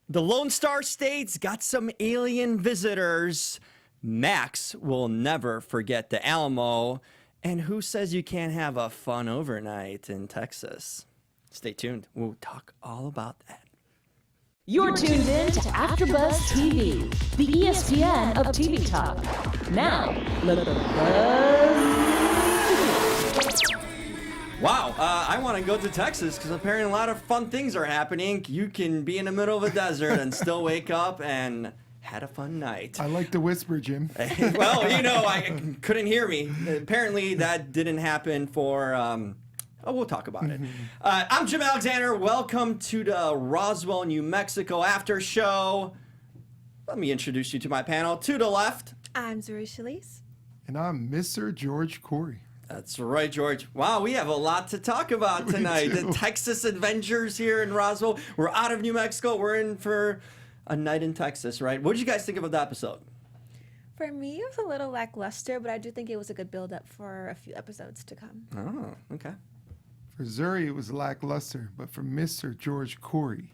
The Lone Star State's got some alien visitors. Max will never forget the Alamo. And who says you can't have a fun overnight in Texas? Stay tuned. We'll talk all about that. You're tuned in to AfterBuzz TV, the ESPN of TV talk. Now, let the buzz begin. Wow, I want to go to Texas because apparently a lot of fun things are happening. You can be in the middle of a desert and still wake up and had a fun night. I like the whisper, Jim. Well, I couldn't hear me. Apparently that didn't happen for... we'll talk about it. I'm Jim Alexander. Welcome to the Roswell, New Mexico after show. Let me introduce you to my panel. To the left. I'm Zuri Shalise. And I'm Mr. George Khouri. That's right, George. Wow, we have a lot to talk about tonight. The Texas adventures here in Roswell. We're out of New Mexico. We're in for a night in Texas, right? What did you guys think of the episode? For me, it was a little lackluster, but I do think it was a good build-up for a few episodes to come. Oh, okay. For Zuri, it was lackluster, but for Mr. George Khouri,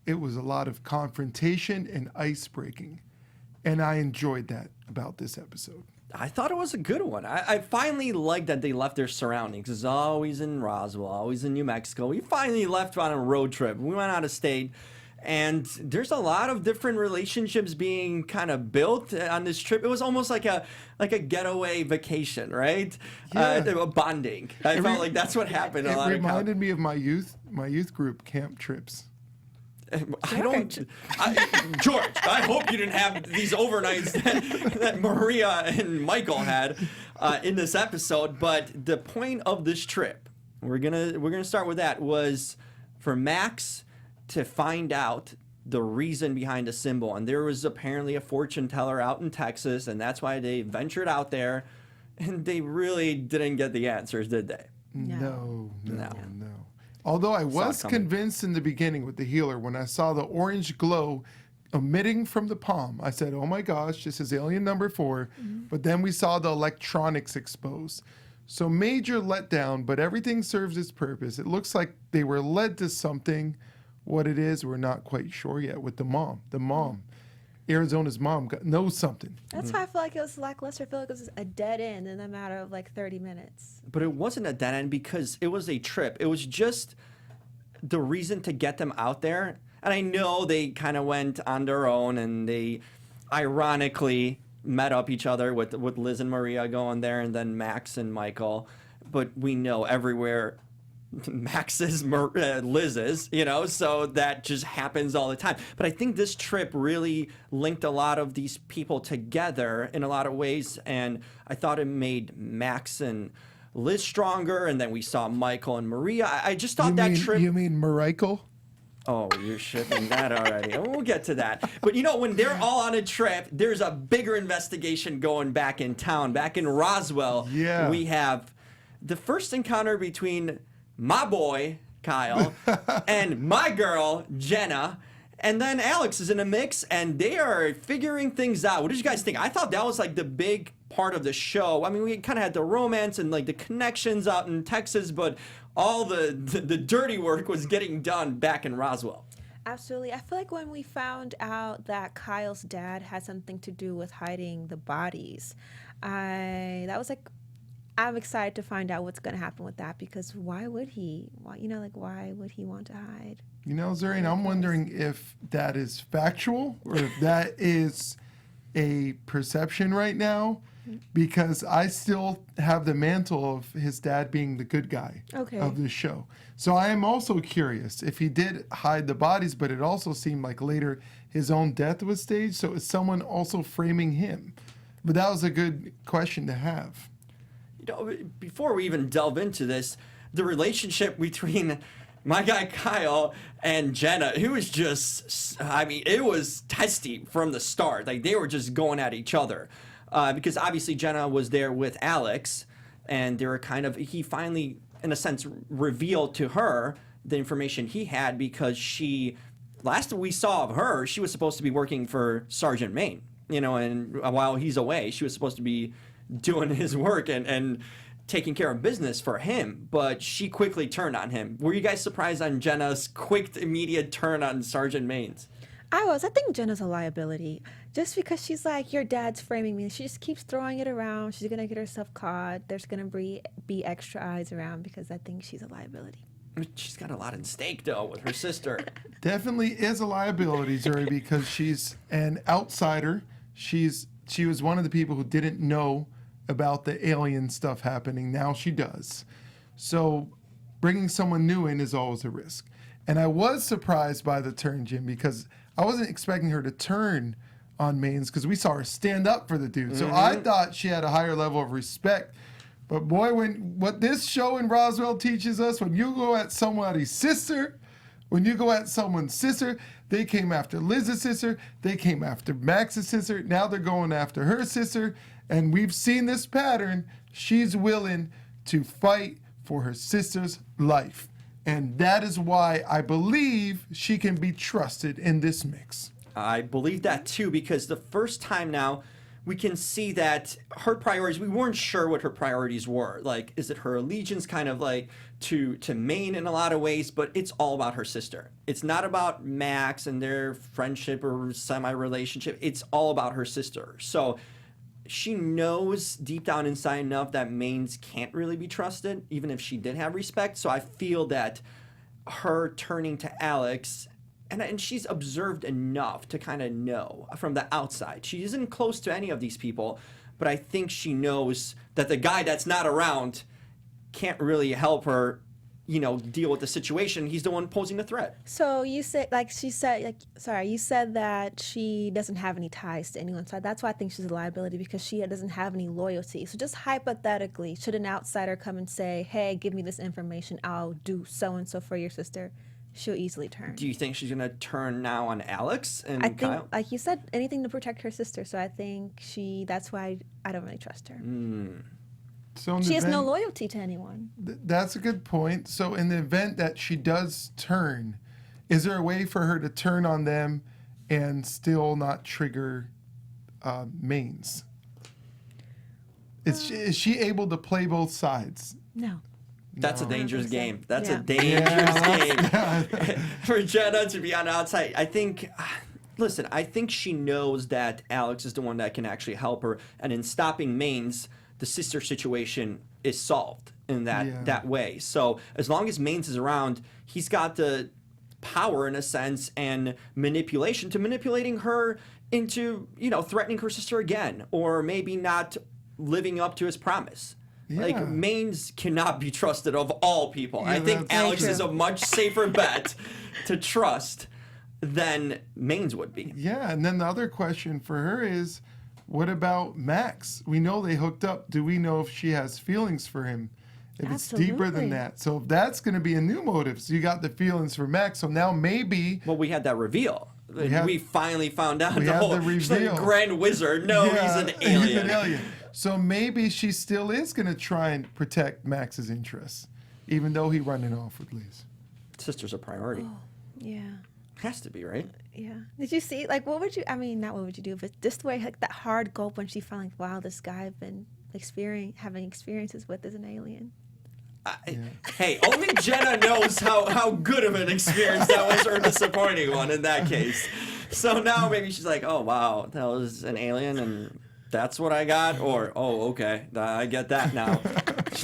it was a lot of confrontation and ice-breaking. And I enjoyed that about this episode. I thought it was a good one. I finally liked that they left their surroundings. It's always in Roswell, always in New Mexico. We finally left on a road trip. We went out of state. And there's a lot of different relationships being kind of built on this trip. It was almost like a getaway vacation, right? Yeah. Bonding. I felt like that's what happened. It reminded me of my youth group camp trips. George, I hope you didn't have these overnights that Maria and Michael had in this episode. But the point of this trip, we're gonna start with that, was for Max to find out the reason behind the symbol. And there was apparently a fortune teller out in Texas, and that's why they ventured out there, and they really didn't get the answers, did they? No. Although I was convinced in the beginning with the healer, when I saw the orange glow emitting from the palm, I said, oh my gosh, this is alien number 4. Mm-hmm. But then we saw the electronics exposed. So major letdown, but everything serves its purpose. It looks like they were led to something. What it is, we're not quite sure yet with the mom. Arizona's mom knows something. That's why I feel like it was lackluster. I feel like it was a dead end in a matter of like 30 minutes. But it wasn't a dead end because it was a trip. It was just the reason to get them out there. And I know they kind of went on their own and they ironically met up each other with Liz and Maria going there and then Max and Michael. But we know everywhere Max's, Liz's, so that just happens all the time. But I think this trip really linked a lot of these people together in a lot of ways, and I thought it made Max and Liz stronger, and then we saw Michael and Maria. I just thought trip... You mean Marikel? Oh, you're shipping that already. We'll get to that. But when they're all on a trip, there's a bigger investigation going back in town. Back in Roswell, we have the first encounter between my boy, Kyle, and my girl, Jenna. And then Alex is in a mix, and they are figuring things out. What did you guys think? I thought that was like the big part of the show. I mean, we kind of had the romance and like the connections out in Texas, but all the dirty work was getting done back in Roswell. Absolutely. I feel like when we found out that Kyle's dad had something to do with hiding the bodies, I'm excited to find out what's going to happen with that, because why would he? Why would he want to hide? Zuri, I'm wondering if that is factual or if that is a perception right now, because I still have the mantle of his dad being the good guy of the show. So I am also curious if he did hide the bodies, but it also seemed like later his own death was staged. So is someone also framing him? But that was a good question to have. Before we even delve into this, the relationship between my guy Kyle and Jenna, it was it was testy from the start. Like, they were just going at each other. Because obviously Jenna was there with Alex, and they were he finally, in a sense, revealed to her the information he had, because last we saw of her, she was supposed to be working for Sergeant Maine, and while he's away, she was supposed to be doing his work and taking care of business for him, but she quickly turned on him. Were you guys surprised on Jenna's quick, immediate turn on Sergeant Maines? I think Jenna's a liability. Just because she's like, your dad's framing me. She just keeps throwing it around. She's going to get herself caught. There's going to be extra eyes around because I think she's a liability. She's got a lot at stake, though, with her sister. Definitely is a liability, Zuri, because she's an outsider. She was one of the people who didn't know about the alien stuff happening. Now she does. So bringing someone new in is always a risk. And I was surprised by the turn, Jim, because I wasn't expecting her to turn on Maines because we saw her stand up for the dude. So I thought she had a higher level of respect. But boy, what this show in Roswell teaches us, when you go at somebody's sister, when you go at someone's sister, they came after Liz's sister, they came after Max's sister, now they're going after her sister. And we've seen this pattern. She's willing to fight for her sister's life. And that is why I believe she can be trusted in this mix. I believe that too, because the first time now we can see that her priorities, we weren't sure what her priorities were. Like, is it her allegiance kind of like to Maine in a lot of ways, but it's all about her sister. It's not about Max and their friendship or semi-relationship. It's all about her sister. So she knows deep down inside enough that Maines can't really be trusted, even if she did have respect. So I feel that her turning to Alex, and she's observed enough to kind of know from the outside. She isn't close to any of these people, but I think she knows that the guy that's not around can't really help her, deal with the situation. He's the one posing the threat. So you said, you said that she doesn't have any ties to anyone. So that's why I think she's a liability, because she doesn't have any loyalty. So just hypothetically, should an outsider come and say, hey, give me this information, I'll do so-and-so for your sister, she'll easily turn. Do you think she's going to turn now on Alex and I think, Kyle? like you said, anything to protect her sister. So I think that's why I don't really trust her. So she has no loyalty to anyone. That's a good point. So in the event that she does turn, is there a way for her to turn on them and still not trigger Maines? Is she able to play both sides? No. That's a dangerous 100%. game. That's Yeah. a dangerous game for Jenna to be on the outside. I think she knows that Alex is the one that can actually help her. And in stopping Maines, the sister situation is solved in that way. So as long as Maines is around, he's got the power, in a sense, and manipulating her into, threatening her sister again, or maybe not living up to his promise. Yeah. Like, Maines cannot be trusted of all people. I think that's Alex true. is a much safer bet to trust than Maines would be. Yeah, and then the other question for her is, what about Max? We know they hooked up. Do we know if she has feelings for him? If it's deeper than Absolutely. that. So if that's going to be a new motive. So you got the feelings for Max. So now maybe... Well, we had that reveal. We finally found out we had the she's like reveal. Grand Wizard. No, he's an alien. He's an alien. So maybe she still is going to try and protect Max's interests, even though he's running off with Liz. Sister's a priority. Yeah. Has to be, right? Yeah. Did you see, not what would you do, but just the way, like, that hard gulp when she found, like, wow, this guy I've been having experiences with is an alien. Hey, only Jenna knows how good of an experience that was, or a disappointing one in that case. So now maybe she's like, oh, wow, that was an alien and that's what I got? Or, oh, okay, I get that now.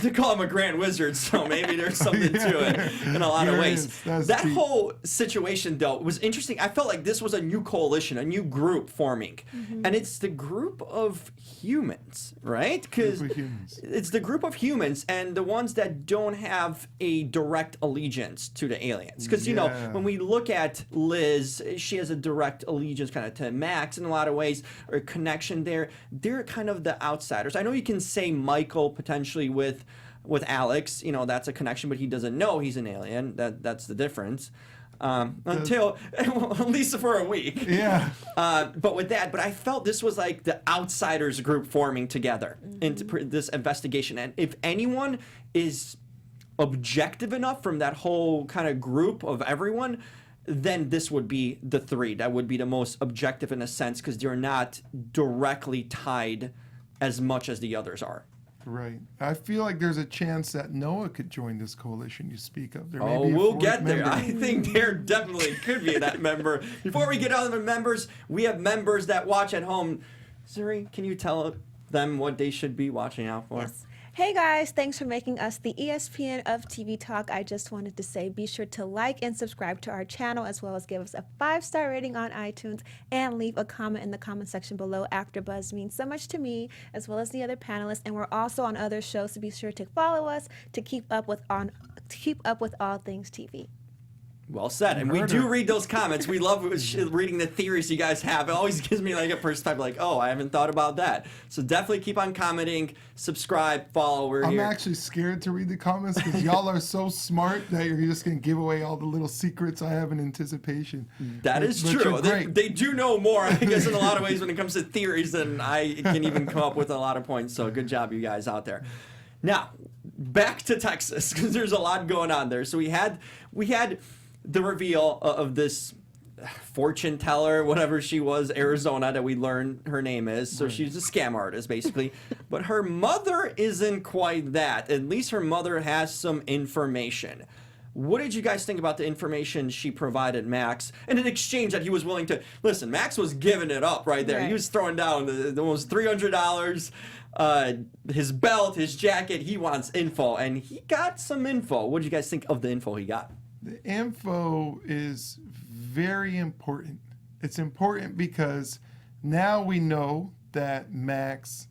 They call him a Grand Wizard, so maybe there's something to it in a lot of ways. That whole situation, though, was interesting. I felt like this was a new coalition, a new group forming. And it's the group of humans, right? Because it's the group of humans and the ones that don't have a direct allegiance to the aliens. Because, when we look at Liz, she has a direct allegiance kind of to Max in a lot of ways, or a connection there. They're kind of the outsiders. I know you can say Michael potentially with Alex, that's a connection, but he doesn't know he's an alien. That's the difference. Until at least for a week. Yeah. But I felt this was like the outsiders group forming together into this investigation. And if anyone is objective enough from that whole kind of group of everyone, then this would be the three that would be the most objective in a sense, because they're not directly tied as much as the others are. Right. I feel like there's a chance that Noah could join this coalition you speak of. There may Oh, be a we'll fourth get there. member. I think there definitely could be that member. Before we get on the members, we have members that watch at home. Zuri, can you tell them what they should be watching out for? Yes. Hey guys, thanks for making us the ESPN of TV Talk. I just wanted to say be sure to like and subscribe to our channel, as well as give us a 5-star rating on iTunes and leave a comment in the comment section below. AfterBuzz means so much to me, as well as the other panelists, and we're also on other shows, so be sure to follow us to keep up with all things TV. Well said. And we do read those comments. We love reading the theories you guys have. It always gives me like a perspective like, oh, I haven't thought about that. So definitely keep on commenting, subscribe, follow. We're here. I'm actually scared to read the comments because y'all are so smart that you're just going to give away all the little secrets I have in anticipation. That is true. They do know more, I guess, in a lot of ways when it comes to theories than I can even come up with a lot of points. So good job, you guys out there. Now, back to Texas, because there's a lot going on there. So we had the reveal of this fortune teller, whatever she was, Arizona, that we learned her name is. So she's a scam artist, basically. But her mother isn't quite that. At least her mother has some information. What did you guys think about the information she provided Max? And in exchange that he was willing to... Listen, Max was giving it up right there. Right. He was throwing down the almost $300. His belt, his jacket, he wants info. And he got some info. What did you guys think of the info he got? The info is very important. It's important because now we know that Max,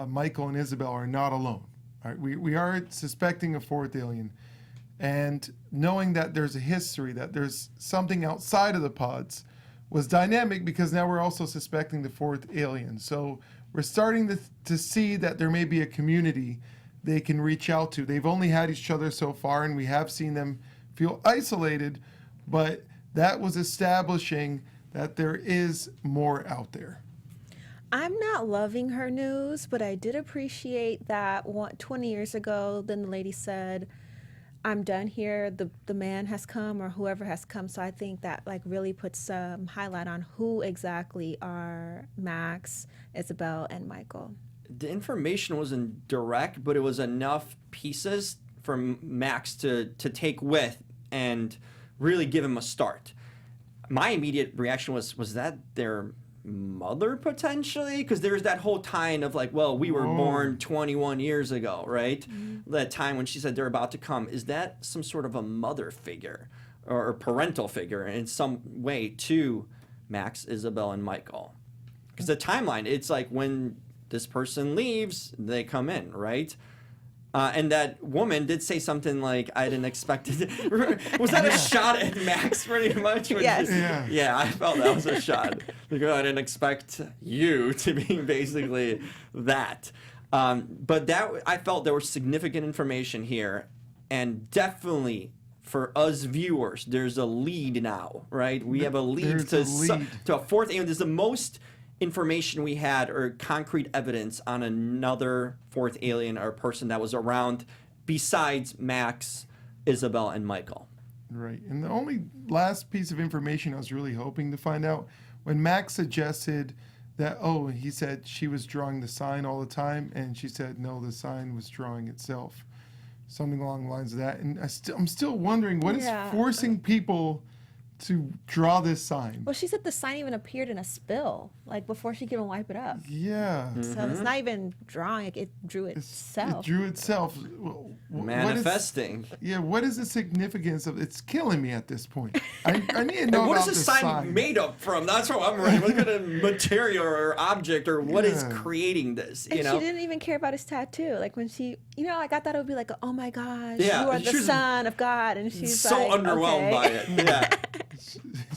Michael, and Isabel are not alone. All right? We are suspecting a fourth alien. And knowing that there's a history, that there's something outside of the pods, was dynamic because now we're also suspecting the fourth alien. So we're starting to see that there may be a community they can reach out to. They've only had each other so far, and we have seen them feel isolated, but that was establishing that there is more out there. I'm not loving her news, but I did appreciate that 20 years ago, then the lady said, I'm done here, the man has come, or whoever has come. So I think that like really puts some highlight on who exactly are Max, Isabel, and Michael. The information wasn't direct, but it was enough pieces for Max to take with and really give him a start. My immediate reaction was that their mother potentially? Because there's that whole tie-in of like, well, we were born 21 years ago, right? Mm-hmm. That time when she said they're about to come. Is that some sort of a mother figure or parental figure in some way to Max, Isabel, and Michael? Because the timeline, it's like when this person leaves, they come in, right? And that woman did say something like, I didn't expect it. Was that a shot at Max pretty much? Yes. Yeah, I felt that was a shot. Because I didn't expect you to be basically that. But that I felt there was significant information here. And definitely for us viewers, there's a lead now, right? We have a lead to a fourth alien. There's the most information we had or concrete evidence on another fourth alien or person that was around besides Max, Isabel, and Michael. Right. And the only last piece of information I was really hoping to find out, when Max suggested that, he said she was drawing the sign all the time, and she said, no, the sign was drawing itself. Something along the lines of that. And I'm still wondering, what is forcing people to draw this sign? Well, she said the sign even appeared in a spill, like before she could even wipe it up. Yeah. Mm-hmm. So it's not even drawing; it drew itself. It drew itself. Manifesting. What is the significance of? It's killing me at this point. I need to know what about is the sign made up from? That's what I'm wondering. What kind of material or object or what is creating this? She didn't even care about his tattoo. Like when she, like I thought it would be like, oh my gosh, you are the son of God, and she's so like, underwhelmed by it. Yeah.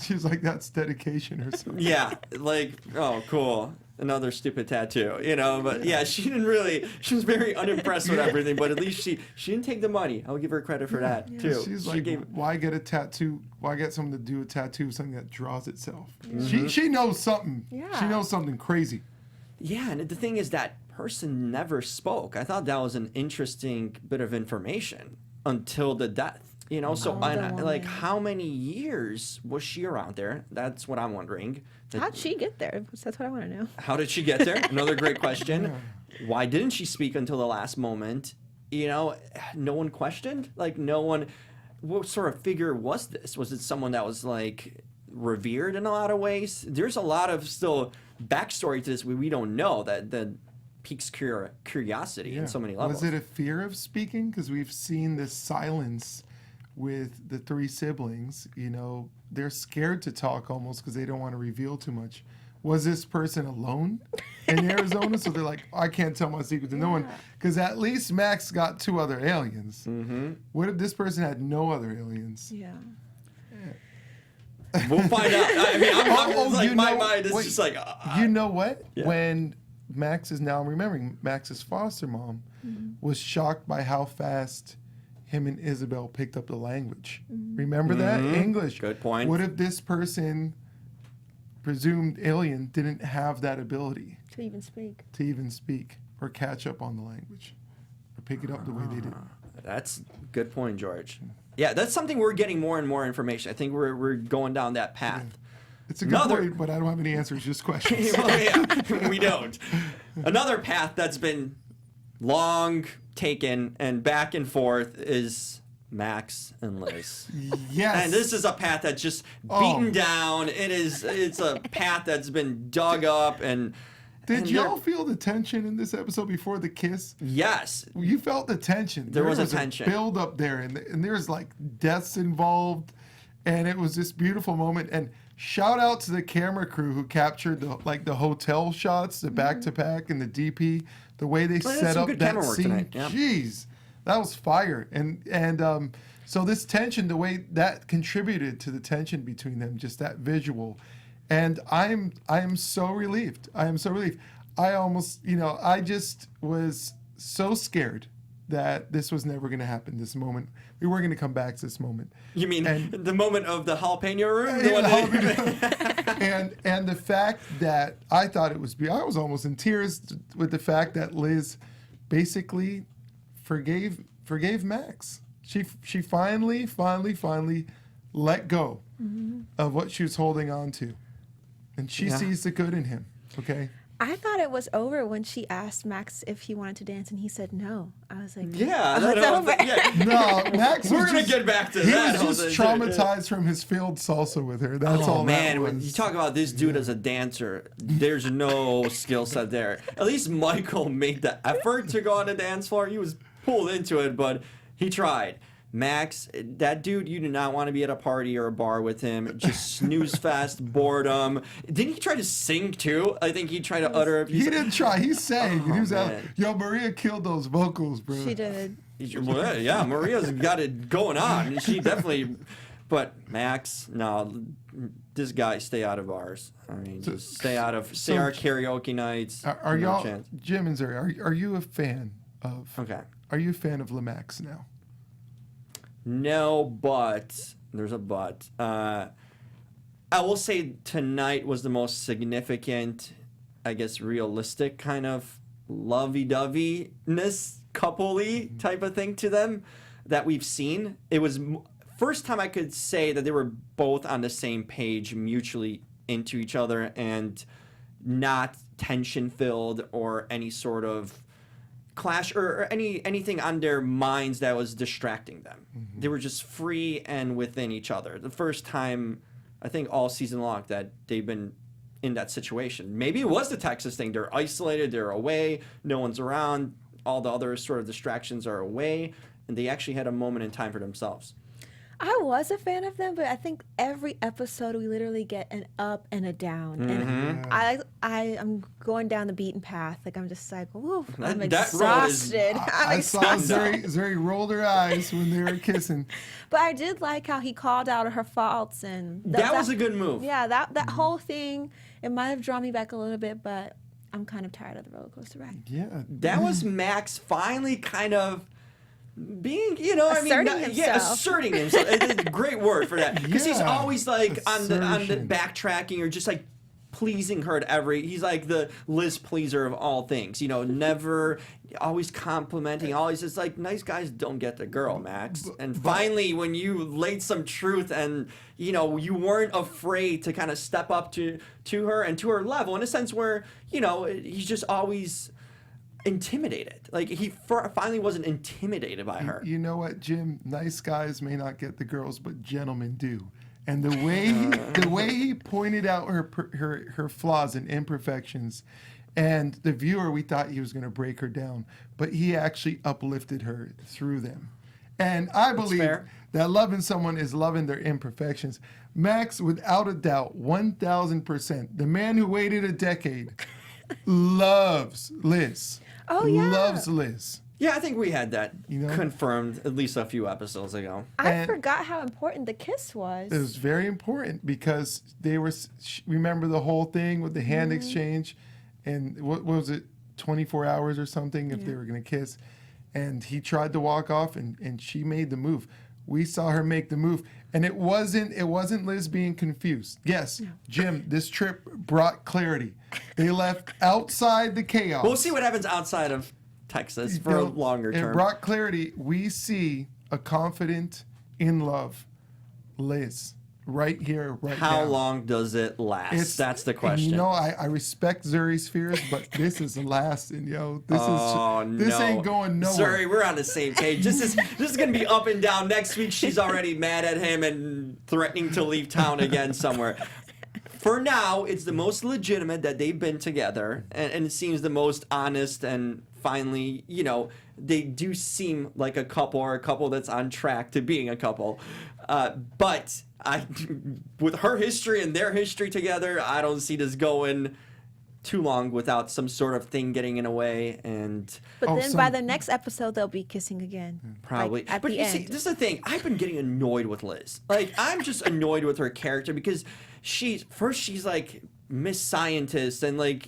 She's like, that's dedication or something. Yeah, like, oh, cool. Another stupid tattoo, But yeah, she was very unimpressed with everything, but at least she didn't take the money. I'll give her credit for that, too. She's why get a tattoo? Why get something to do a tattoo, something that draws itself? Mm-hmm. She knows something. Yeah. She knows something crazy. Yeah, and the thing is that person never spoke. I thought that was an interesting bit of information until the death. You know, so Older and, like, woman. how many years was she around there? That's what I'm wondering. How'd she get there? That's what I want to know. How did she get there? Another great question. Why didn't she speak until the last moment? You know, no one questioned. Like, no one. What sort of figure was this? Was it someone that was like revered in a lot of ways? There's a lot of still backstory to this we don't know that piques curiosity in so many levels. Was it a fear of speaking? Because we've seen this silence with the three siblings. You know, they're scared to talk almost because they don't want to reveal too much. Was this person alone in Arizona? So they're like, I can't tell my secret to no one. Because at least Max got 2 other aliens. Mm-hmm. What if this person had no other aliens? Yeah. We'll find out. I mean, I'm like, you my know- mind is wait, just like. You know what? Yeah. When Max is now remembering, Max's foster mom was shocked by how fast him and Isabel picked up the language. Remember that? English. Good point. What if this person, presumed alien, didn't have that ability To even speak. or catch up on the language or pick it up the way they did? That's a good point, George. Yeah, that's something we're getting more and more information. I think we're going down that path. It's a good point, but I don't have any answers, just questions. Well, yeah, we don't. Another path that's been long taken and back and forth is Max and Liz. Yes. And this is a path that's just beaten down. It's a path that's been dug up and Did y'all feel the tension in this episode before the kiss? Yes. You felt the tension. There was a tension. Build up there, and there's like deaths involved, and it was this beautiful moment. And shout out to the camera crew who captured the hotel shots, the back to back, and the DP, the way they Well, set some up good that camera work scene. tonight, yeah. Jeez, that was fire. And so this tension, the way that contributed to the tension between them, just that visual. And I am so relieved. I am so relieved. I almost, I just was so scared that this was never going to happen, this moment. We weren't going to come back to this moment. You mean the moment of the jalapeno room? And the fact that I thought it was, I was almost in tears with the fact that Liz basically forgave Max. She finally let go of what she was holding on to. And she sees the good in him, okay? I thought it was over when she asked Max if he wanted to dance, and he said no. I was like, Yeah. oh, it's over. No, Max We're was going to just, get back to he that. was just traumatized from his failed salsa with her. That's all man, that when was. you talk about this dude as a dancer, there's no skill set there. At least Michael made the effort to go on the dance floor. He was pulled into it, but he tried. Max, that dude, you do not want to be at a party or a bar with him. Just snooze fest, boredom. Didn't he try to sing too? I think he tried to utter a piece. He didn't try. He sang. Oh, he was out. man. Yo, Maria killed those vocals, bro. She did. Well, yeah, Maria's got it going on. She definitely. But Max, no, this guy, stay out of bars. I mean, just stay out of our karaoke nights. Are no y'all, chance. Jim and Zuri, are you a fan of? Okay. Are you a fan of Lemax now? No, but there's a but. I will say tonight was the most significant, I guess, realistic kind of lovey-dovey-ness, couple-y type of thing to them that we've seen. It was first time I could say that they were both on the same page, mutually into each other, and not tension-filled or any sort of clash or anything on their minds that was distracting them. They were just free and within each other. The first time, I think, all season long that they've been in that situation. Maybe it was the Texas thing. They're isolated, they're away, no one's around, all the other sort of distractions are away, and they actually had a moment in time for themselves. I was a fan of them, but I think every episode we literally get an up and a down, and I'm going down the beaten path. Like I'm just like, woo, I'm That road is- exhausted. I'm I saw exhausted. Zuri rolled her eyes when they were kissing. But I did like how he called out her faults, and That was a good move. Yeah, that whole thing, it might have drawn me back a little bit, but I'm kind of tired of the roller coaster ride. Yeah. That was Max finally kind of being, Asserting himself. asserting himself. It's a great word for that, because he's Yeah. always like on the Assertion. backtracking or just like pleasing her at he's like the Liz pleaser of all things, you know, never, always complimenting, always just like, nice guys don't get the girl, Max. And finally, when you laid some truth and, you know, you weren't afraid to kind of step up to her and to her level in a sense where, you know, he's just always intimidated. Like he finally wasn't intimidated by her. You know what, Jim? Nice guys may not get the girls, but gentlemen do. And the way he pointed out her flaws and imperfections, and the viewer, we thought he was going to break her down, but he actually uplifted her through them. And I believe that loving someone is loving their imperfections. Max, without a doubt, 1,000%, the man who waited a decade loves Liz. Oh, yeah. Loves Liz. Yeah, I think we had that confirmed at least a few episodes ago. I forgot how important the kiss was. It was very important because they were, remember the whole thing with the hand exchange, and what was it, 24 hours or something if they were going to kiss, and he tried to walk off and she made the move. We saw her make the move, and it wasn't Liz being confused. Yes, Jim, this trip brought clarity. They left outside the chaos. We'll see what happens outside of Texas for a longer term. It brought clarity. We see a confident, in love Liz right here, right now. How long does it last? That's the question. You know, I respect Zuri's fears, but this is lasting, yo. This ain't going nowhere. Zuri, we're on the same page. This is gonna be up and down. Next week, she's already mad at him and threatening to leave town again somewhere. For now, it's the most legitimate that they've been together, and it seems the most honest, and finally, you know, they do seem like a couple, or a couple that's on track to being a couple. But with her history and their history together, I don't see this going too long without some sort of thing getting in a way. But then by the next episode, they'll be kissing again. Probably. Like, at but the you end. see, this is the thing. I've been getting annoyed with Liz. Like, I'm just annoyed with her character because she's like Miss Scientist and like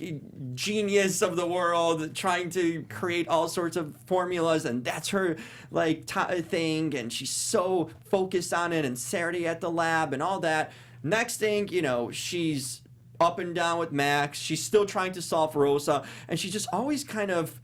genius of the world, trying to create all sorts of formulas, and that's her like thing, and she's so focused on it, and Saturday at the lab and all that. Next thing, you know, she's up and down with Max. She's still trying to solve Rosa, and she just always kind of,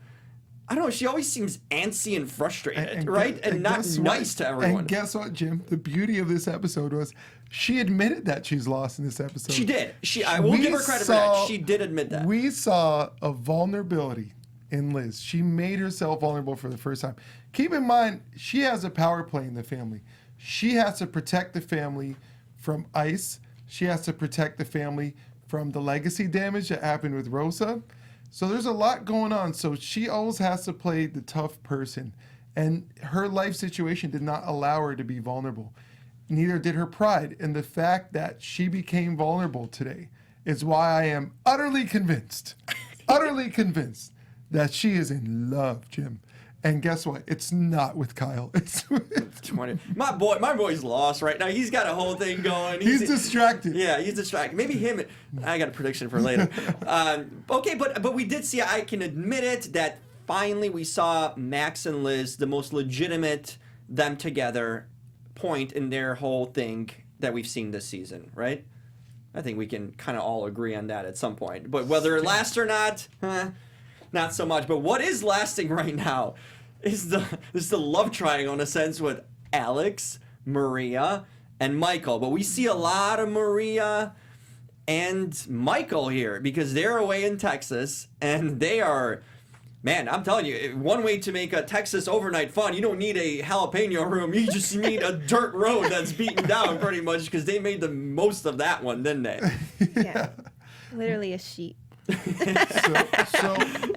I don't know, she always seems antsy and frustrated, right? And not nice to everyone. And guess what, Jim? The beauty of this episode was she admitted that she's lost in this episode. She did. I will give her credit for that. She did admit that. We saw a vulnerability in Liz. She made herself vulnerable for the first time. Keep in mind, she has a power play in the family. She has to protect the family from ICE. She has to protect the family from the legacy damage that happened with Rosa. So there's a lot going on. So she always has to play the tough person. And her life situation did not allow her to be vulnerable. Neither did her pride. And the fact that she became vulnerable today is why I am utterly convinced that she is in love, Jim. And guess what? It's not with Kyle. It's with 20. My boy's lost right now. He's got a whole thing going. He's distracted. Yeah, he's distracted. Maybe him. I got a prediction for later. Okay, but we did see. I can admit it that finally we saw Max and Liz, the most legitimate them together point in their whole thing that we've seen this season, right? I think we can kind of all agree on that at some point. But whether it lasts or not, not so much. But what is lasting right now is the love triangle in a sense with Alex, Maria, and Michael. But we see a lot of Maria and Michael here because they're away in Texas and they are, man, I'm telling you, one way to make a Texas overnight fun, you don't need a jalapeno room. You just need a dirt road that's beaten down pretty much because they made the most of that one, didn't they? Yeah. Literally a sheet.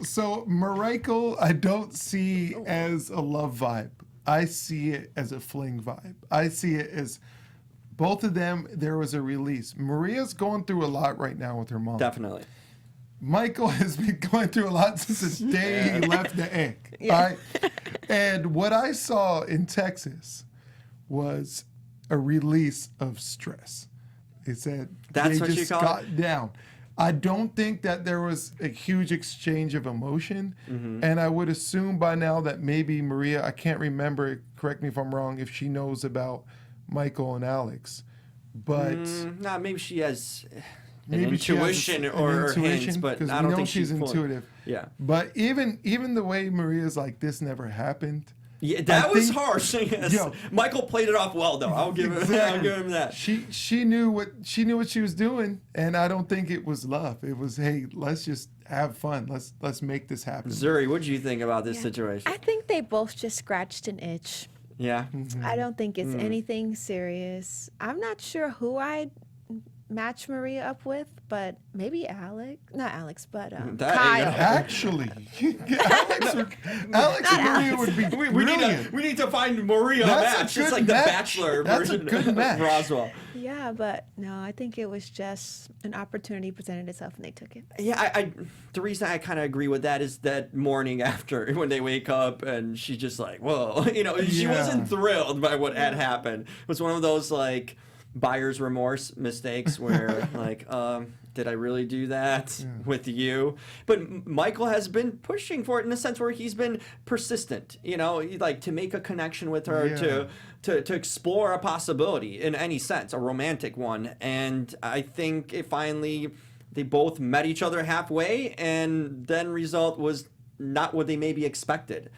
So Michael, I don't see as a love vibe. I see it as a fling vibe. I see it as both of them. There was a release. Maria's going through a lot right now with her mom. Definitely. Michael has been going through a lot since the day he left the egg. Yeah. All right? And what I saw in Texas was a release of stress. It said That's they what you just call got it? down. I don't think that there was a huge exchange of emotion. Mm-hmm. And I would assume by now that maybe Maria, I can't remember, correct me if I'm wrong, if she knows about Michael and Alex. But maybe she has. maybe she has intuition or hints, but because I we don't know think she's fully- intuitive. Yeah. But even the way Maria's like, this never happened. Yeah, that was think- harsh. Yes. Yo. Michael played it off well, though. I'll give him that. She knew what she was doing, and I don't think it was love. It was, hey, let's just have fun. Let's make this happen. Zuri, what do you think about this situation? I think they both just scratched an itch. Yeah. I don't think it's anything serious. I'm not sure who I'd match Maria up with, but maybe Alex. Not Alex, but Kyle. Actually, Alex and Maria would be brilliant. We need to find Maria a That's a match. It's good like the match. Bachelor That's a version good of match. Roswell. Yeah, but no, I think it was just an opportunity presented itself and they took it. Yeah, I the reason I kind of agree with that is that morning after when they wake up and she's just like, whoa, she Yeah. wasn't thrilled by what had happened. It was one of those like buyer's remorse mistakes where like, did I really do that with you? But Michael has been pushing for it in a sense where he's been persistent, like to make a connection with her, to explore a possibility in any sense, a romantic one. And I think it finally, they both met each other halfway, and then result was not what they maybe expected.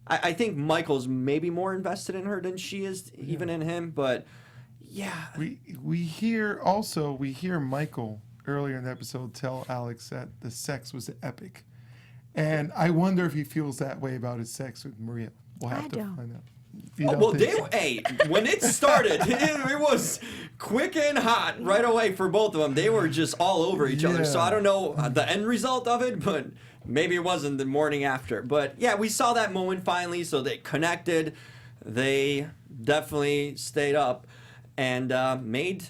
I think Michael's maybe more invested in her than she is, even in him, but yeah. We hear Michael earlier in the episode tell Alex that the sex was epic, and I wonder if he feels that way about his sex with Maria. We'll have to find out. You don't think so? When it started, it was quick and hot right away for both of them. They were just all over each other. So I don't know the end result of it, but maybe it wasn't the morning after. But yeah, we saw that moment finally. So they connected. They definitely stayed up and made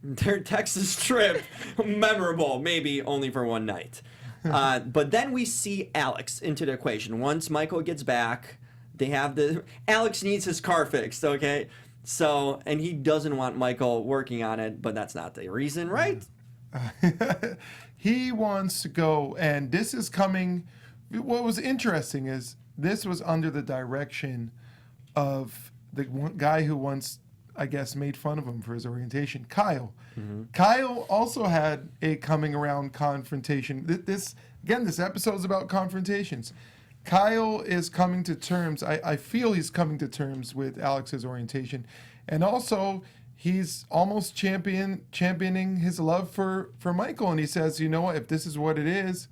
their Texas trip memorable, maybe only for one night. But then we see Alex into the equation. Once Michael gets back, Alex needs his car fixed, okay? So, and he doesn't want Michael working on it, but that's not the reason, right? He wants to go, and this is coming. What was interesting is this was under the direction of the one guy who once, I guess, made fun of him for his orientation, Kyle. Kyle also had a coming around confrontation. This episode is about confrontations. Kyle is coming to terms. I feel he's coming to terms with Alex's orientation, and also he's almost championing his love for Michael. And he says, you know what? If this is what it is,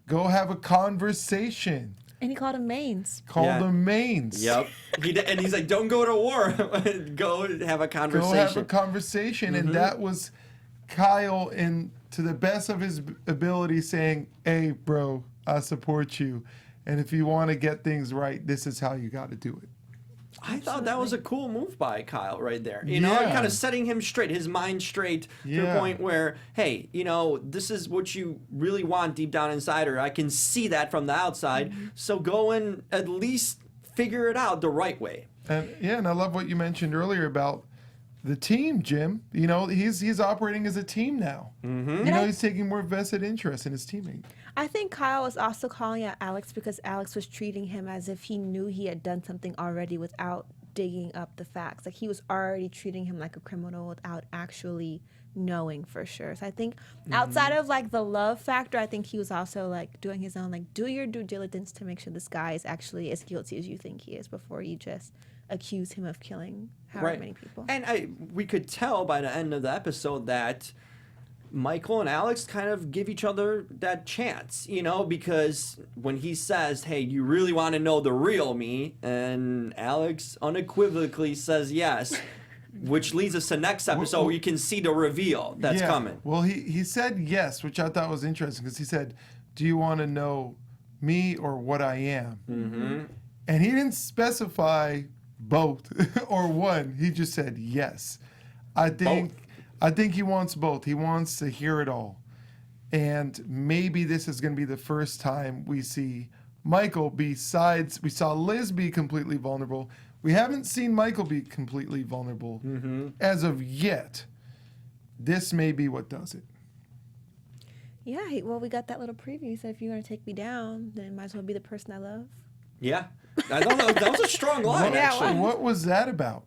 go have a conversation. And he called him Mains. Them Mains. Yep. And he's like, don't go to war. Go have a conversation. Go have a conversation. And that was Kyle, to the best of his ability, saying, hey, bro, I support you. And if you want to get things right, this is how you got to do it. I thought that was a cool move by Kyle right there. Kind of setting him straight, his mind straight to the point where, hey, this is what you really want deep down inside her. I can see that from the outside. So go and at least figure it out the right way. And I love what you mentioned earlier about the team, Jim. He's operating as a team now. He's taking more vested interest in his teammate. I think Kyle was also calling out Alex because Alex was treating him as if he knew he had done something already without digging up the facts. Like he was already treating him like a criminal without actually knowing for sure. So I think outside of like the love factor, I think he was also like doing his own, like, do your due diligence to make sure this guy is actually as guilty as you think he is before you just accuse him of killing however many people. And we could tell by the end of the episode that Michael and Alex kind of give each other that chance, because when he says, hey, you really want to know the real me? And Alex unequivocally says yes, which leads us to next episode where you can see the reveal that's coming. Well, he said yes, which I thought was interesting because he said, do you want to know me or what I am? And he didn't specify both or one. He just said yes. I think he wants both. He wants to hear it all. And maybe this is going to be the first time we see Michael, besides we saw Liz be completely vulnerable. We haven't seen Michael be completely vulnerable as of yet. This may be what does it. Yeah, well, we got that little preview. He said, if you're going to take me down, then might as well be the person I love. Yeah. I don't know. That was a strong line, actually. What was that about?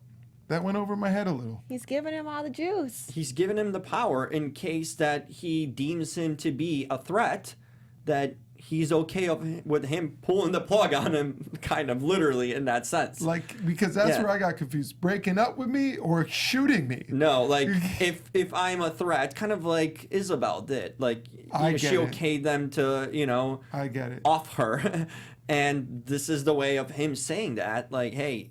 That went over my head a little. He's giving him all the juice. He's given him the power in case that he deems him to be a threat, that he's okay with him pulling the plug on him, kind of literally in that sense. Like, because that's where I got confused. Breaking up with me or shooting me? No, like if I'm a threat, kind of like Isabel did. Like she okayed them to, I get it. off her. And this is the way of him saying that, like, hey,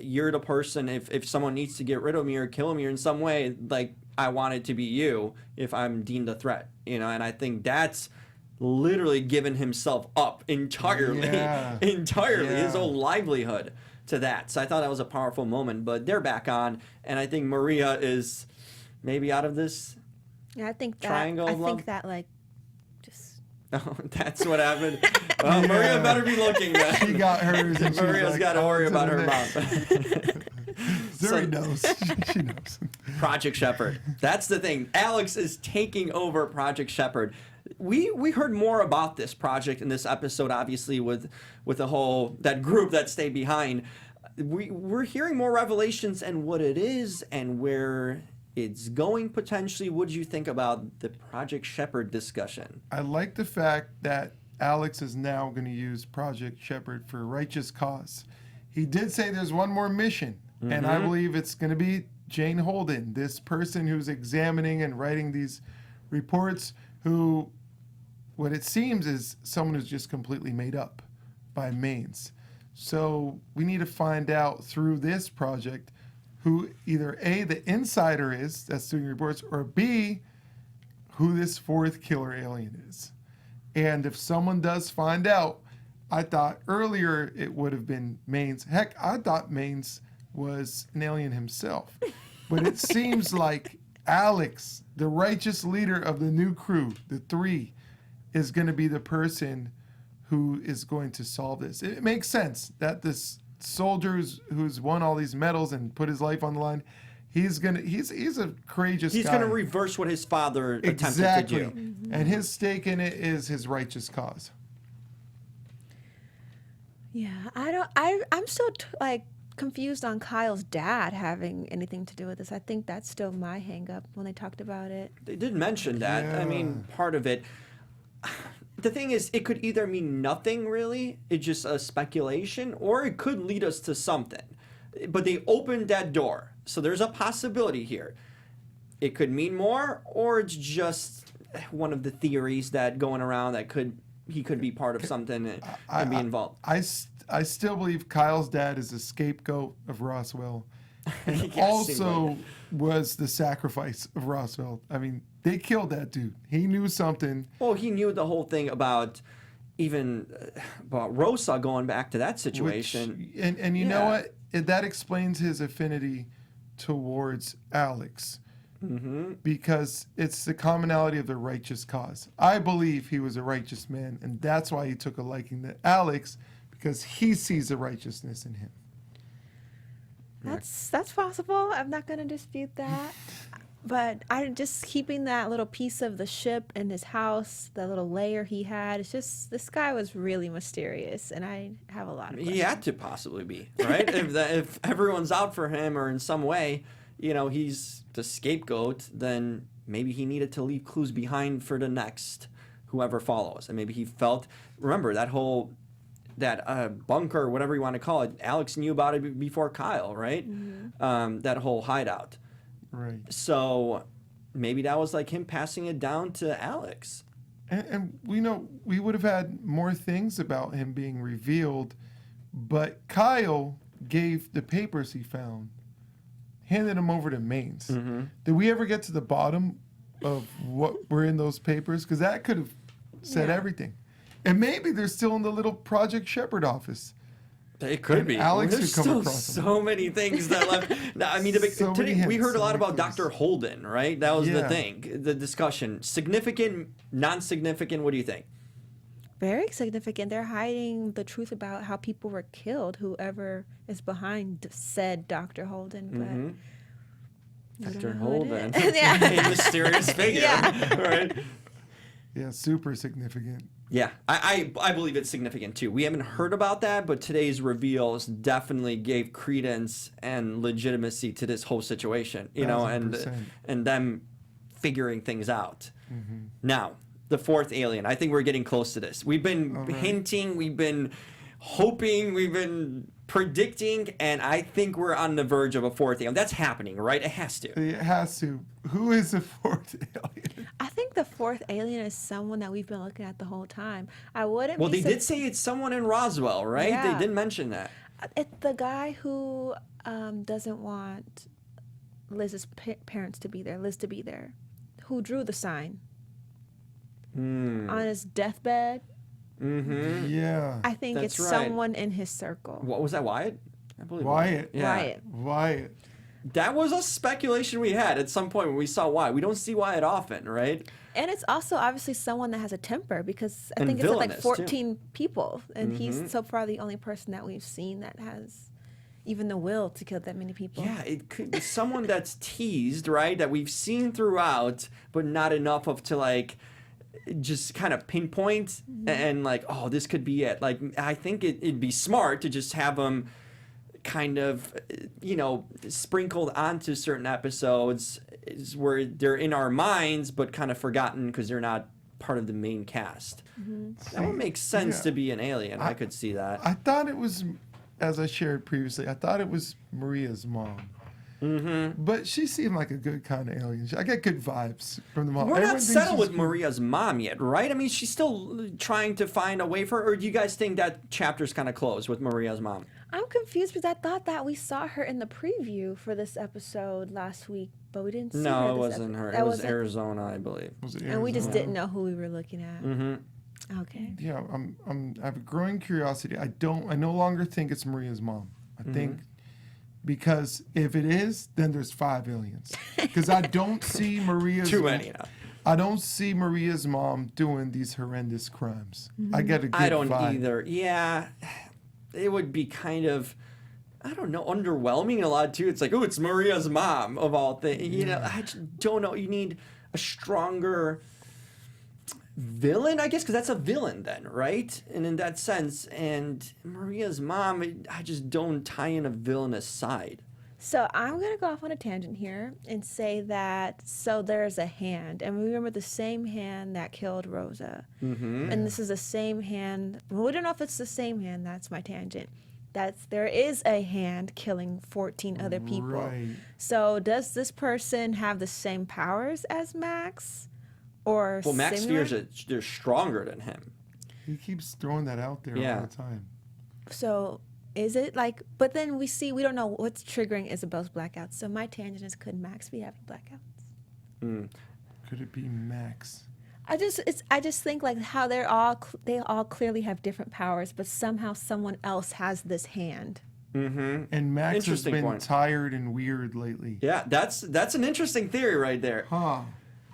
you're the person, if someone needs to get rid of me or kill me in some way, like, I want it to be you if I'm deemed a threat, and I think that's literally given himself up entirely, his whole livelihood to that. So I thought that was a powerful moment, but they're back on, and I think Maria is maybe out of this triangle of love. I think that, like, Oh, that's what happened. Well, Maria better be looking then. She got hers. And Maria's got to worry about her mom. Zuri knows. She knows. Project Shepherd. That's the thing. Alex is taking over Project Shepherd. We heard more about this project in this episode, obviously, with that group that stayed behind. We're hearing more revelations and what it is and where it's going potentially. What do you think about the Project Shepherd discussion? I like the fact that Alex is now going to use Project Shepherd for a righteous cause. He did say there's one more mission, and I believe it's going to be Jane Holden, this person who's examining and writing these reports, who, what it seems is someone who's just completely made up by Maines. So we need to find out through this project who either A, the insider is that's doing reports, or B, who this fourth killer alien is. And if someone does find out, I thought earlier it would have been Maines. Heck, I thought Maines was an alien himself. But it seems like Alex, the righteous leader of the new crew, the three, is going to be the person who is going to solve this. It makes sense that this soldier who's won all these medals and put his life on the line, he's a courageous guy. He's gonna reverse what his father attempted to do. And his stake in it is his righteous cause. Yeah, I'm still confused on Kyle's dad having anything to do with this. I think that's still my hang up when they talked about it. They did mention that. Yeah. I mean, part of it. The thing is, it could either mean nothing really, it's just a speculation, or it could lead us to something. But they opened that door, so there's a possibility here. It could mean more, or it's just one of the theories that going around that he could be part of something and be involved. I still believe Kyle's dad is a scapegoat of Roswell, and Yes, also was the sacrifice of Roswell. I mean, they killed that dude. He knew something. Well, he knew the whole thing about about Rosa going back to that situation. And you know what? That explains his affinity towards Alex. Because it's the commonality of the righteous cause. I believe he was a righteous man, and that's why he took a liking to Alex, because he sees the righteousness in him. That's possible. I'm not going to dispute that. But I just keeping that little piece of the ship in his house, that little layer he had, it's just, this guy was really mysterious, and I have a lot of questions. He had to possibly be, right? if everyone's out for him or in some way, he's the scapegoat, then maybe he needed to leave clues behind for the next whoever follows. And maybe he felt, remember, that bunker, whatever you want to call it, Alex knew about it before Kyle, right? That whole hideout. Right. So maybe that was like him passing it down to Alex. And we know we would have had more things about him being revealed, but Kyle gave the papers he found, handed them over to Maines. Did we ever get to the bottom of what were in those papers? Because that could have said everything. And maybe they're still in the little Project Shepherd office. It could be. Alex There's could come still across them. so many things that left. No, I mean, So many today we hints, heard a so lot many about clues. Dr. Holden, right? That was the Yeah. thing, the discussion. Significant, non-significant, what do you think? Very significant. They're hiding the truth about how people were killed, whoever is behind said Dr. Holden. But we don't Dr. know who it Holden. is. Yeah. A mysterious figure, Yeah. right? Yeah, super significant. Yeah, I believe it's significant too. We haven't heard about that, but today's reveals definitely gave credence and legitimacy to this whole situation, you know, 1000%. and them figuring things out. Now, the fourth alien. I think we're getting close to this. We've been hinting, we've been hoping, we've been predicting, and I think we're on the verge of a fourth alien. That's happening, right? It has to. It has to. Who is the fourth alien? I think the fourth alien is someone that we've been looking at the whole time. I wouldn't. Well, be they did say it's someone in Roswell, right? Yeah. They did mention that. It's the guy who doesn't want Liz's parents to be there, Liz to be there, who drew the sign on his deathbed. Yeah. I think That's it's right. someone in his circle. What was that, Wyatt? I believe Wyatt. Yeah. Wyatt. That was a speculation we had at some point when we saw Wyatt. We don't see Wyatt often, right? And it's also obviously someone that has a temper because I And think it's like villainous, 14 people. And he's so far the only person that we've seen that has even the will to kill that many people. Yeah, it could be someone that's teased, right? That we've seen throughout, but not enough of to like just kind of pinpoint and like, oh, this could be it. Like, I think it'd be smart to just have them kind of, you know, sprinkled onto certain episodes is where they're in our minds, but kind of forgotten because they're not part of the main cast. That would make sense to be an alien. I could see that. I thought it was, as I shared previously, I thought it was Maria's mom. But she seemed like a good kind of alien. I get good vibes from the mom. We're Everyone not thinks settled she's with Maria's mom yet, right? I mean, she's still trying to find a way for her, or do you guys think that chapter's kind of closed with Maria's mom? I'm confused because I thought that we saw her in the preview for this episode last week, but we didn't see her. No, it this wasn't her. It was Arizona, I believe. Was it And we just Arizona? didn't know who we were looking at. Okay. Yeah, I have a growing curiosity. I no longer think it's Maria's mom. I think because if it is, then there's 5 aliens. Because I don't see Maria's Too many now. I don't see Maria's mom doing these horrendous crimes. I get a good I don't vibe. either. Yeah, it would be kind of, I don't know, underwhelming a lot too. It's like, oh, it's Maria's mom of all things. You know, I just don't know. You need a stronger villain, I guess, because that's a villain then, right? And in that sense, and Maria's mom, I just don't tie in a villainous side. So I'm going to go off on a tangent here and say that, so there's a hand, and we remember the same hand that killed Rosa. And this is the same hand. Well, we don't know if it's the same hand. That's my tangent. There is a hand killing 14 other people. Right. So does this person have the same powers as Max? Or Well, Max similar? fears that they're stronger than him. He keeps throwing that out there Yeah. all the time. So is it like, but then we don't know what's triggering Isabel's blackouts. So my tangent is, could Max be having blackouts? Could it be Max? I just think like how they all clearly have different powers, but somehow someone else has this hand. And Max has Interesting been point. tired and weird lately. Yeah, that's an interesting theory right there. Huh.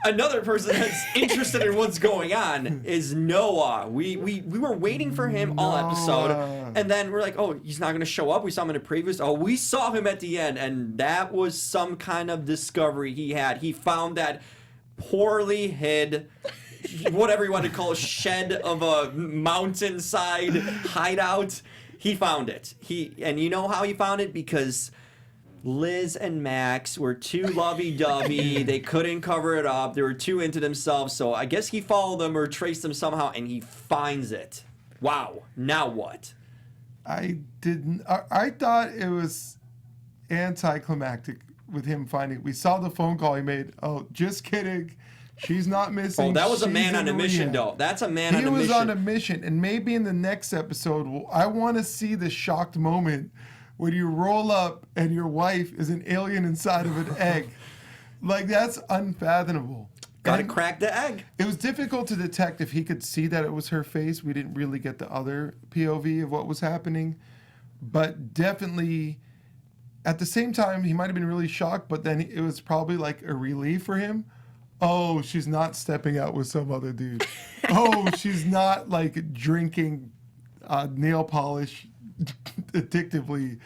Another person that's interested in what's going on is Noah. We were waiting for him all episode, Noah. and then we're like, oh, he's not going to show up. We saw him in the previews. Oh, we saw him at the end, and that was some kind of discovery he had. He found that poorly hid, whatever you want to call a shed of a mountainside hideout. He found it. And you know how he found it? Because Liz and Max were too lovey-dovey. They couldn't cover it up. They were too into themselves. So I guess he followed them or traced them somehow, and he finds it. Wow. Now what? I thought it was anticlimactic with him finding. We saw the phone call he made. Oh, just kidding. She's not missing. Oh, that was a She's man in on a mission, rehab. though. That's a man on He a was mission. on a mission, and maybe in the next episode, I want to see the shocked moment when you roll up and your wife is an alien inside of an egg. Like, that's unfathomable. Gotta And crack the egg. it was difficult to detect if he could see that it was her face. We didn't really get the other POV of what was happening. But definitely, at the same time, he might have been really shocked, but then it was probably like a relief for him. Oh, she's not stepping out with some other dude. Oh, she's not like drinking nail polish addictively.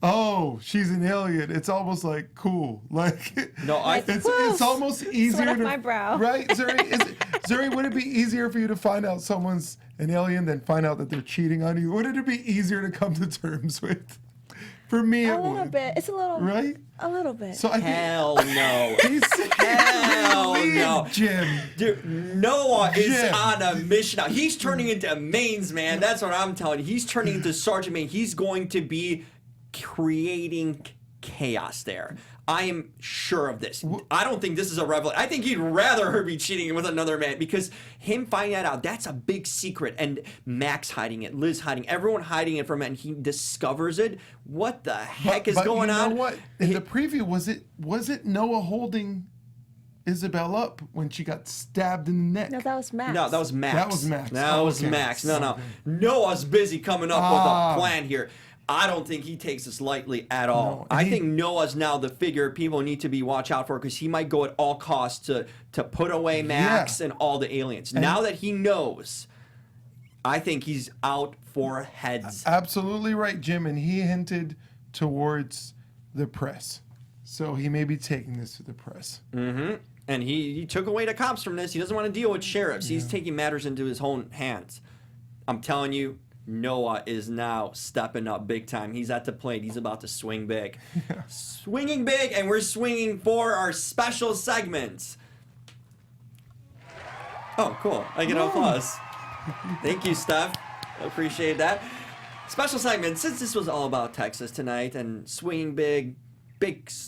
oh, she's an alien. It's almost like cool. Like No, it's almost easier Sweat off to my brow. right, Zuri? Zuri, would it be easier for you to find out someone's an alien than find out that they're cheating on you? Would it be easier to come to terms with? For me, A it little would. bit. It's a little. Right? A little bit. So I think hell no. Hell no. Jim. Dude, Noah is Jim. on a mission now. He's turning into mains, man. That's what I'm telling you. He's turning into Sergeant Main. He's going to be creating chaos there. I am sure of this. I don't think this is a revelation. I think he'd rather her be cheating with another man because him finding that out, that's a big secret. And Max hiding it, Liz hiding, everyone hiding it from it, and he discovers it. What the heck is going on? You know what? In the preview, was it Noah holding Isabel up when she got stabbed in the neck? No, that was Max. No, that was Max. That was Max. That was Okay. Max. No. Okay. Noah's busy coming up with a plan here. I don't think he takes this lightly at all. No, I think Noah's now the figure people need to be watch out for because he might go at all costs to put away Max and all the aliens. Now that he knows, I think he's out for heads. Absolutely right, Jim. And he hinted towards the press. So he may be taking this to the press. Mm-hmm. And he took away the cops from this. He doesn't want to deal with sheriffs. He's taking matters into his own hands. I'm telling you, Noah is now stepping up big time. He's at the plate. He's about to swing big. Swinging big, and we're swinging for our special segments. Oh, cool. I get an applause. Thank you, Steph. I appreciate that. Special segment. Since this was all about Texas tonight and swinging big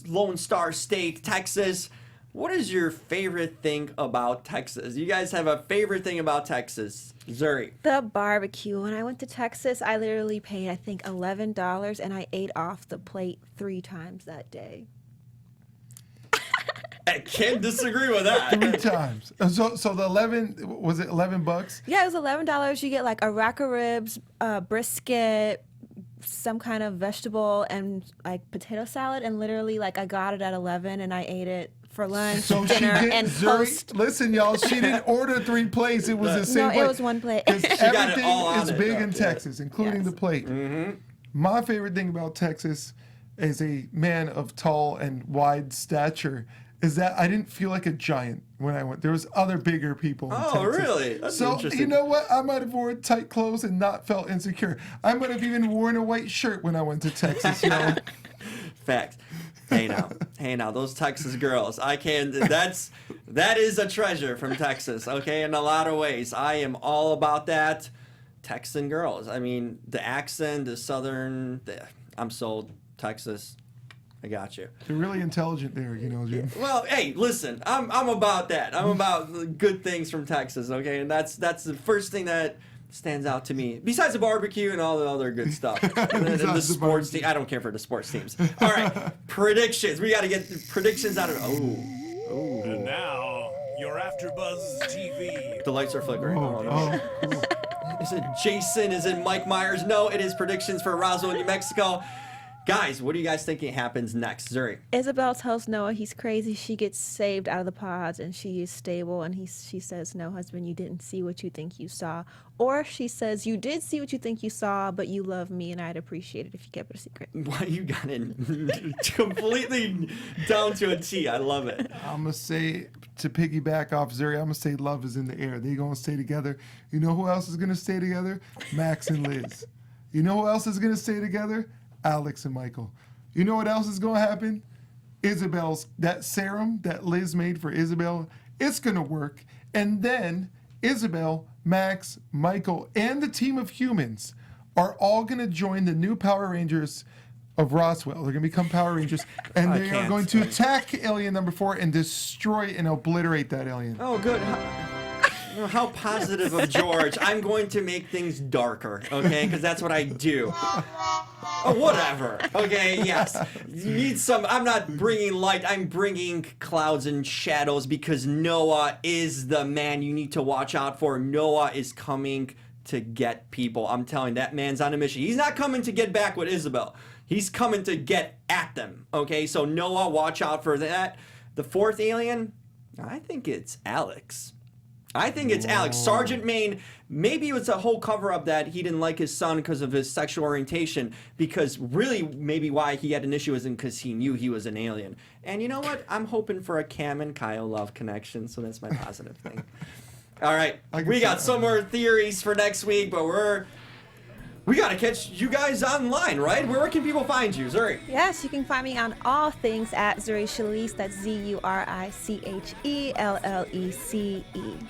Lone Star State, Texas, what is your favorite thing about Texas? You guys have a favorite thing about Texas? Zuri. The barbecue. When I went to Texas, I literally paid, I think, $11, and I ate off the plate 3 times that day. I can't disagree with that. 3 times. So the 11, was it $11? Yeah, it was $11. You get like a rack of ribs, brisket, some kind of vegetable, and like potato salad. And literally, like, I got it at 11, and I ate it for lunch, So she dinner, did, and Zuri, post. listen, y'all, she didn't order 3 plates. It was the same No, plate. it was 1 plate. 'Cause got it everything all on is it, big though. in Texas, including Yes. the plate. Mm-hmm. My favorite thing about Texas as a man of tall and wide stature is that I didn't feel like a giant when I went. There was other bigger people in Oh, Texas. really? That's So, interesting. you know what? I might have worn tight clothes and not felt insecure. I might have even worn a white shirt when I went to Texas, you know? Fact. Hey now, those Texas girls. That is a treasure from Texas, okay, in a lot of ways. I am all about that. Texan girls. I mean, the accent, the southern, I'm sold. Texas. I got you. They're really intelligent there, you know, Jim. Well, hey, listen, I'm about that. I'm about the good things from Texas, okay? And that's the first thing that stands out to me, besides the barbecue and all the other good stuff. And the Besides the sports team. I don't care for the sports teams. All right, predictions. We got to get the predictions out of. And now, your AfterBuzz TV. The lights are flickering. Oh, no. Is it Jason? Is it Mike Myers? No, it is predictions for Roswell, New Mexico. Guys, what do you guys think happens next? Zuri. Isabel tells Noah he's crazy. She gets saved out of the pods, and she is stable. And she says, "No, husband, you didn't see what you think you saw." Or she says, "You did see what you think you saw, but you love me, and I'd appreciate it if you kept it a secret." Why you got it completely down to a T. I love it. I'm going to say, to piggyback off Zuri, I'm going to say love is in the air. They're going to stay together. You know who else is going to stay together? Max and Liz. You know who else is going to stay together? Alex and Michael. You know what else is going to happen? Isabel's, that serum that Liz made for Isabel, it's going to work. And then Isabel, Max, Michael, and the team of humans are all going to join the new Power Rangers of Roswell. They're going to become Power Rangers, and they are can't. going to attack alien number 4 and destroy and obliterate that alien. Oh, good. How positive of George. I'm going to make things darker, okay? Because that's what I do. Oh, whatever. Okay, yes. You need some. I'm not bringing light. I'm bringing clouds and shadows because Noah is the man you need to watch out for. Noah is coming to get people. I'm telling you, that man's on a mission. He's not coming to get back with Isabel. He's coming to get at them, okay? So Noah, watch out for that. The 4th alien, I think it's Alex. I think it's Alex. Sergeant Maine, maybe it was a whole cover-up that he didn't like his son because of his sexual orientation, because really maybe why he had an issue isn't because he knew he was an alien. And you know what? I'm hoping for a Cam and Kyle love connection, so that's my positive thing. All right, we got some more theories for next week, but we got to catch you guys online, right? Where can people find you, Zuri? Yes, you can find me on all things at Zuri Shalise. That's ZuriChellecee.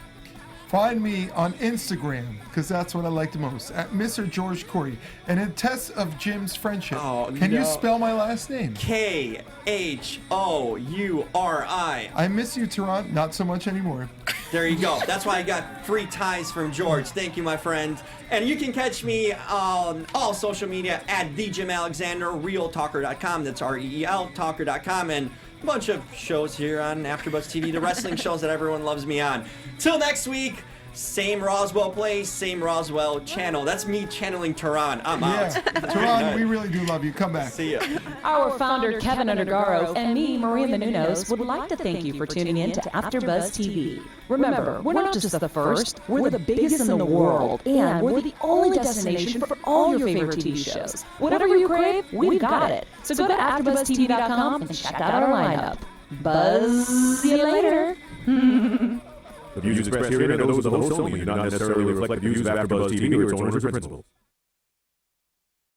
Find me on Instagram, because that's what I like the most, at Mr. George Khouri. And in test of Jim's friendship, can you spell my last name? Khouri. I miss you, Tehran. Not so much anymore. There you go. That's why I got free ties from George. Thank you, my friend. And you can catch me on all social media at TheJimAlexander, RealTalker.com. That's REEL Talker.com. And a bunch of shows here on AfterBuzz TV, the wrestling shows that everyone loves me on. Till next week, same Roswell place, same Roswell channel. That's me channeling Tehran. I'm out. Tehran, we really do love you. Come back. See ya. Our founder, Kevin Undergaro, and me, Maria Menounos, would like to thank you for tuning in to AfterBuzz TV. Remember, we're not just the first, we're the biggest in the world, and we're the only destination for all your favorite TV shows. Whatever you crave, we've got it. So go to AfterBuzzTV.com and check out our lineup. Buzz you later. The views expressed herein are those of the host only and do not necessarily reflect the views of AfterBuzz TV or its owners or principals.